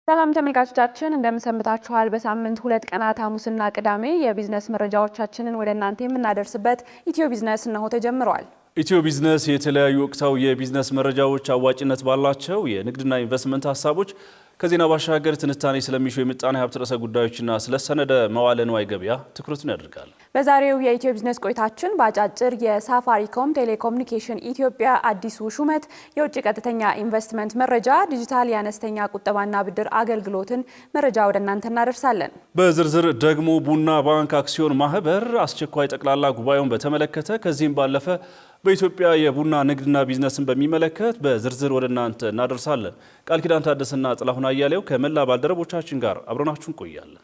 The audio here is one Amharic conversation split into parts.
ሰላም ተመልካቾቻችን እንደምሰምታችኋል። በሳምንት 2 ቀናት ሐሙስና ቅዳሜ የቢዝነስ መረጃዎቻችንን ወደ እናንተ የምናደርስበት ኢትዮ ቢዝነስ ነው ተጀምሯል። ኢትዮ ቢዝነስ የተለያዩ ወቅታዊ የቢዝነስ መረጃዎች፣ አዋጭነት ባላቸው የንግድና ኢንቨስትመንት ሀሳቦች ከዜና ባሻገር ትንታኔ ስለሚሹ የምጣኔ ሀብት ርዕሰ ጉዳዮችና ስለ ሰነደ መዋለ ንዋይ ገበያ ትኩረቱን ያደርጋል። በዛሬው የኢትዮ ቢዝነስ ቆይታችን በአጫጭር የሳፋሪኮም ቴሌኮሙኒኬሽን ኢትዮጵያ አዲሱ ሹመት፣ የውጭ ቀጥተኛ ኢንቨስትመንት መረጃ፣ ዲጂታል የአነስተኛ ቁጠባና ብድር አገልግሎትን መረጃ ወደ እናንተ እናደርሳለን። በዝርዝር ደግሞ ቡና ባንክ አክሲዮን ማህበር አስቸኳይ ጠቅላላ ጉባኤውን በተመለከተ ከዚህም ባለፈ በኢትዮጵያ የቡና ንግድና ቢዝነስን በሚመለከት በዝርዝር ወደ እናንተ እናደርሳለን። ቃል ኪዳን ታደሰና ጥላሁን አያሌው ከመላ ባልደረቦቻችን ጋር አብረናችሁን ቆያለን።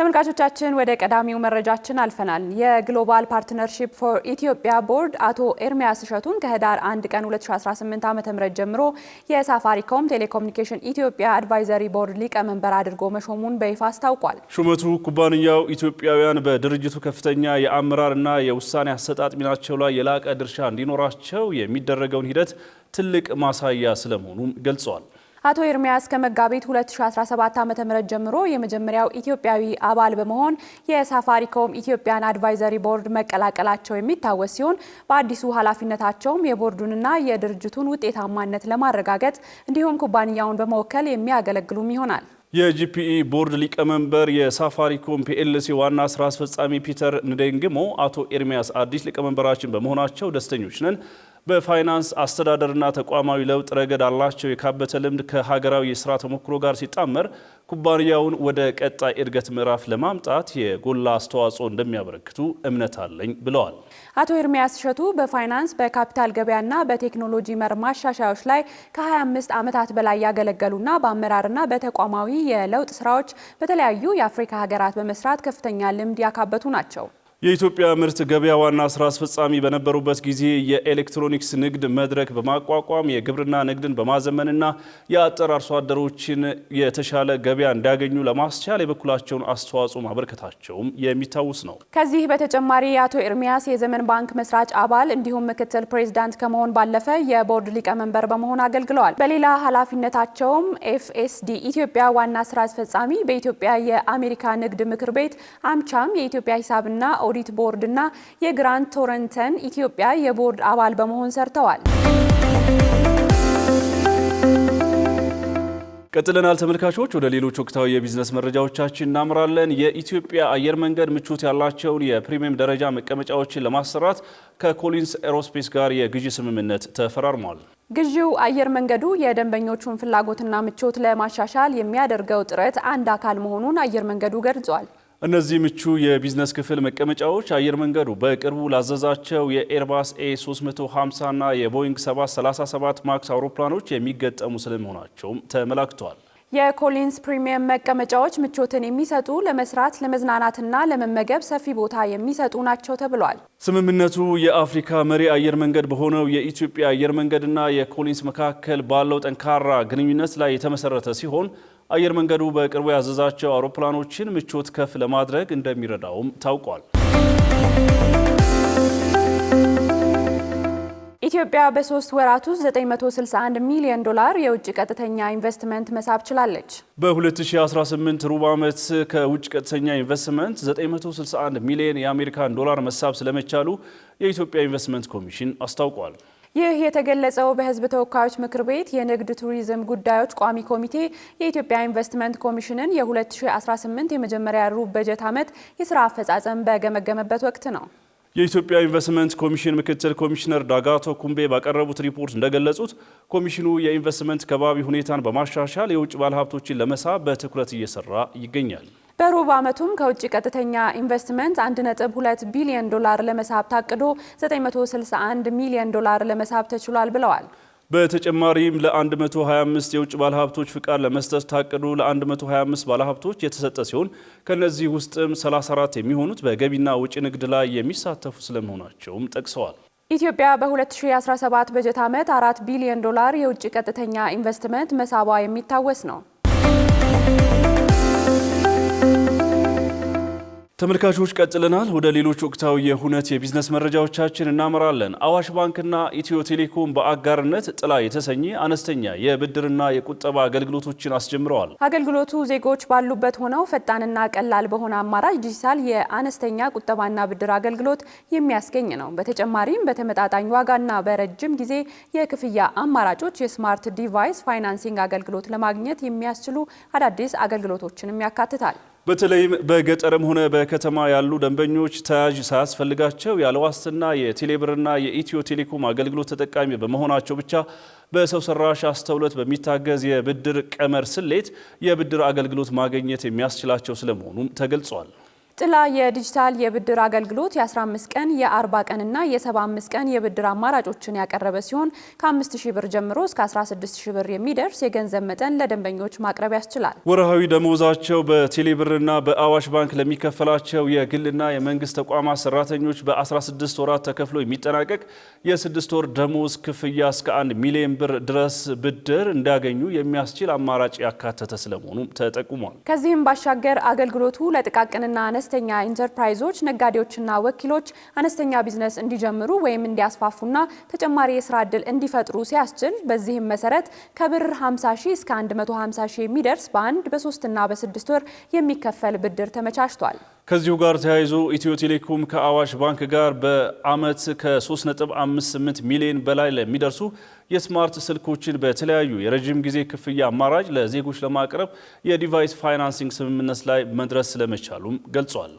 ተመልካቾቻችን ወደ ቀዳሚው መረጃችን አልፈናል። የግሎባል ፓርትነርሺፕ ፎር ኢትዮጵያ ቦርድ አቶ ኤርሚያስ እሸቱን ከህዳር 1 ቀን 2018 ዓ.ም ጀምሮ የሳፋሪኮም ቴሌኮሙኒኬሽን ኢትዮጵያ አድቫይዘሪ ቦርድ ሊቀመንበር አድርጎ መሾሙን በይፋ አስታውቋል። ሹመቱ ኩባንያው ኢትዮጵያውያን በድርጅቱ ከፍተኛ የአመራርና የውሳኔ አሰጣጥ ሚናቸው ላይ የላቀ ድርሻ እንዲኖራቸው የሚደረገውን ሂደት ትልቅ ማሳያ ስለመሆኑም ገልጸዋል። አቶ ኤርሚያስ ከመጋቢት 2017 ዓ.ም ጀምሮ የመጀመሪያው ኢትዮጵያዊ አባል በመሆን የሳፋሪኮም ኢትዮጵያን አድቫይዘሪ ቦርድ መቀላቀላቸው የሚታወስ ሲሆን በአዲሱ ኃላፊነታቸውም የቦርዱንና የድርጅቱን ውጤታማነት ለማረጋገጥ እንዲሁም ኩባንያውን በመወከል የሚያገለግሉም ይሆናል። የጂፒኢ ቦርድ ሊቀመንበር የሳፋሪኮም ፒኤልሲ ዋና ስራ አስፈጻሚ ፒተር ንዴንግሞ አቶ ኤርሚያስ አዲስ ሊቀመንበራችን በመሆናቸው ደስተኞች ነን። በፋይናንስ አስተዳደርና ተቋማዊ ለውጥ ረገድ አላቸው የካበተ ልምድ ከሀገራዊ የስራ ተሞክሮ ጋር ሲጣመር ኩባንያውን ወደ ቀጣይ እድገት ምዕራፍ ለማምጣት የጎላ አስተዋጽኦ እንደሚያበረክቱ እምነት አለኝ ብለዋል። አቶ ኤርሚያስ እሸቱ በፋይናንስ በካፒታል ገበያና በቴክኖሎጂ መር ማሻሻያዎች ላይ ከ25 ዓመታት በላይ ያገለገሉና በአመራርና በተቋማዊ የለውጥ ስራዎች በተለያዩ የአፍሪካ ሀገራት በመስራት ከፍተኛ ልምድ ያካበቱ ናቸው። የኢትዮጵያ ምርት ገበያ ዋና ስራ አስፈጻሚ በነበሩበት ጊዜ የኤሌክትሮኒክስ ንግድ መድረክ በማቋቋም የግብርና ንግድን በማዘመንና የአጠር አርሶ አደሮችን የተሻለ ገበያ እንዲያገኙ ለማስቻል የበኩላቸውን አስተዋጽኦ ማበርከታቸውም የሚታወስ ነው። ከዚህ በተጨማሪ አቶ ኤርሚያስ የዘመን ባንክ መስራች አባል እንዲሁም ምክትል ፕሬዝዳንት ከመሆን ባለፈ የቦርድ ሊቀመንበር በመሆን አገልግለዋል። በሌላ ኃላፊነታቸውም ኤፍኤስዲ ኢትዮጵያ ዋና ስራ አስፈጻሚ፣ በኢትዮጵያ የአሜሪካ ንግድ ምክር ቤት አምቻም የኢትዮጵያ ሂሳብና ኦዲት ቦርድ እና የግራንድ ቶረንተን ኢትዮጵያ የቦርድ አባል በመሆን ሰርተዋል። ቀጥለናል ተመልካቾች። ወደ ሌሎች ወቅታዊ የቢዝነስ መረጃዎቻችን እናምራለን። የኢትዮጵያ አየር መንገድ ምቾት ያላቸውን የፕሪሚየም ደረጃ መቀመጫዎችን ለማሰራት ከኮሊንስ ኤሮስፔስ ጋር የግዢ ስምምነት ተፈራርሟል። ግዢው አየር መንገዱ የደንበኞቹን ፍላጎትና ምቾት ለማሻሻል የሚያደርገው ጥረት አንድ አካል መሆኑን አየር መንገዱ ገልጿል። እነዚህ ምቹ የቢዝነስ ክፍል መቀመጫዎች አየር መንገዱ በቅርቡ ላዘዛቸው የኤርባስ ኤ350 እና የቦይንግ 737 ማክስ አውሮፕላኖች የሚገጠሙ ስለመሆናቸውም ተመላክቷል። የኮሊንስ ፕሪሚየም መቀመጫዎች ምቾትን የሚሰጡ፣ ለመስራት ለመዝናናትና ለመመገብ ሰፊ ቦታ የሚሰጡ ናቸው ተብሏል። ስምምነቱ የአፍሪካ መሪ አየር መንገድ በሆነው የኢትዮጵያ አየር መንገድና የኮሊንስ መካከል ባለው ጠንካራ ግንኙነት ላይ የተመሰረተ ሲሆን አየር መንገዱ በቅርቡ ያዘዛቸው አውሮፕላኖችን ምቾት ከፍ ለማድረግ እንደሚረዳውም ታውቋል። ኢትዮጵያ በ3 ወራት ውስጥ $961 ሚሊዮን የውጭ ቀጥተኛ ኢንቨስትመንት መሳብ ችላለች። በ2018 ሩብ ዓመት ከውጭ ቀጥተኛ ኢንቨስትመንት $961 ሚሊዮን የአሜሪካን ዶላር መሳብ ስለመቻሉ የኢትዮጵያ ኢንቨስትመንት ኮሚሽን አስታውቋል። ይህ የተገለጸው በሕዝብ ተወካዮች ምክር ቤት የንግድ ቱሪዝም ጉዳዮች ቋሚ ኮሚቴ የኢትዮጵያ ኢንቨስትመንት ኮሚሽንን የ2018 የመጀመሪያ ሩብ በጀት ዓመት የሥራ አፈጻጸም በገመገመበት ወቅት ነው። የኢትዮጵያ ኢንቨስትመንት ኮሚሽን ምክትል ኮሚሽነር ዳጋቶ ኩምቤ ባቀረቡት ሪፖርት እንደገለጹት ኮሚሽኑ የኢንቨስትመንት ከባቢ ሁኔታን በማሻሻል የውጭ ባለሀብቶችን ለመሳብ በትኩረት እየሰራ ይገኛል። በሩብ ዓመቱም ከውጭ ቀጥተኛ ኢንቨስትመንት $1.2 ቢሊዮን ለመሳብ ታቅዶ $961 ሚሊዮን ለመሳብ ተችሏል ብለዋል። በተጨማሪም ለ125 የውጭ ባለሀብቶች ፍቃድ ለመስጠት ታቅዶ ለ125 ባለሀብቶች የተሰጠ ሲሆን ከነዚህ ውስጥም 34 የሚሆኑት በገቢና ውጭ ንግድ ላይ የሚሳተፉ ስለመሆናቸውም ጠቅሰዋል። ኢትዮጵያ በ2017 በጀት ዓመት $4 ቢሊዮን የውጭ ቀጥተኛ ኢንቨስትመንት መሳቧ የሚታወስ ነው። ተመልካቾች ቀጥለናል። ወደ ሌሎች ወቅታዊ የሁነት የቢዝነስ መረጃዎቻችን እናመራለን። አዋሽ ባንክና ኢትዮ ቴሌኮም በአጋርነት ጥላ የተሰኘ አነስተኛ የብድርና የቁጠባ አገልግሎቶችን አስጀምረዋል። አገልግሎቱ ዜጎች ባሉበት ሆነው ፈጣንና ቀላል በሆነ አማራጭ ዲጂታል የአነስተኛ ቁጠባና ብድር አገልግሎት የሚያስገኝ ነው። በተጨማሪም በተመጣጣኝ ዋጋና በረጅም ጊዜ የክፍያ አማራጮች የስማርት ዲቫይስ ፋይናንሲንግ አገልግሎት ለማግኘት የሚያስችሉ አዳዲስ አገልግሎቶችንም ያካትታል። በተለይም በገጠርም ሆነ በከተማ ያሉ ደንበኞች ተያዥ ሳያስፈልጋቸው ያለ ዋስትና የቴሌብርና የኢትዮ ቴሌኮም አገልግሎት ተጠቃሚ በመሆናቸው ብቻ በሰው ሰራሽ አስተውሎት በሚታገዝ የብድር ቀመር ስሌት የብድር አገልግሎት ማግኘት የሚያስችላቸው ስለመሆኑም ተገልጿል። ጥላ የዲጂታል የብድር አገልግሎት የ15 ቀን የ40 ቀንና የ75 ቀን የብድር አማራጮችን ያቀረበ ሲሆን ከ5000 ብር ጀምሮ እስከ 16000 ብር የሚደርስ የገንዘብ መጠን ለደንበኞች ማቅረብ ያስችላል። ወርሃዊ ደሞዛቸው በቴሌብርና በአዋሽ ባንክ ለሚከፈላቸው የግልና የመንግስት ተቋማት ሰራተኞች በ16 ወራት ተከፍሎ የሚጠናቀቅ የ6 ወር ደሞዝ ክፍያ እስከ 1 ሚሊዮን ብር ድረስ ብድር እንዲያገኙ የሚያስችል አማራጭ ያካተተ ስለመሆኑም ተጠቁሟል። ከዚህም ባሻገር አገልግሎቱ ለጥቃቅንና አነስተኛ ኢንተርፕራይዞች፣ ነጋዴዎችና ወኪሎች አነስተኛ ቢዝነስ እንዲጀምሩ ወይም እንዲያስፋፉና ተጨማሪ የስራ ዕድል እንዲፈጥሩ ሲያስችል በዚህም መሰረት ከብር 50,000 እስከ 150,000 የሚደርስ በ1 በ3 እና በ6 ወር የሚከፈል ብድር ተመቻችቷል። ከዚሁ ጋር ተያይዞ ኢትዮ ቴሌኮም ከአዋሽ ባንክ ጋር በአመት ከ3.58 ሚሊዮን በላይ ለሚደርሱ የስማርት ስልኮችን በተለያዩ የረጅም ጊዜ ክፍያ አማራጭ ለዜጎች ለማቅረብ የዲቫይስ ፋይናንሲንግ ስምምነት ላይ መድረስ ስለመቻሉም ገልጿል።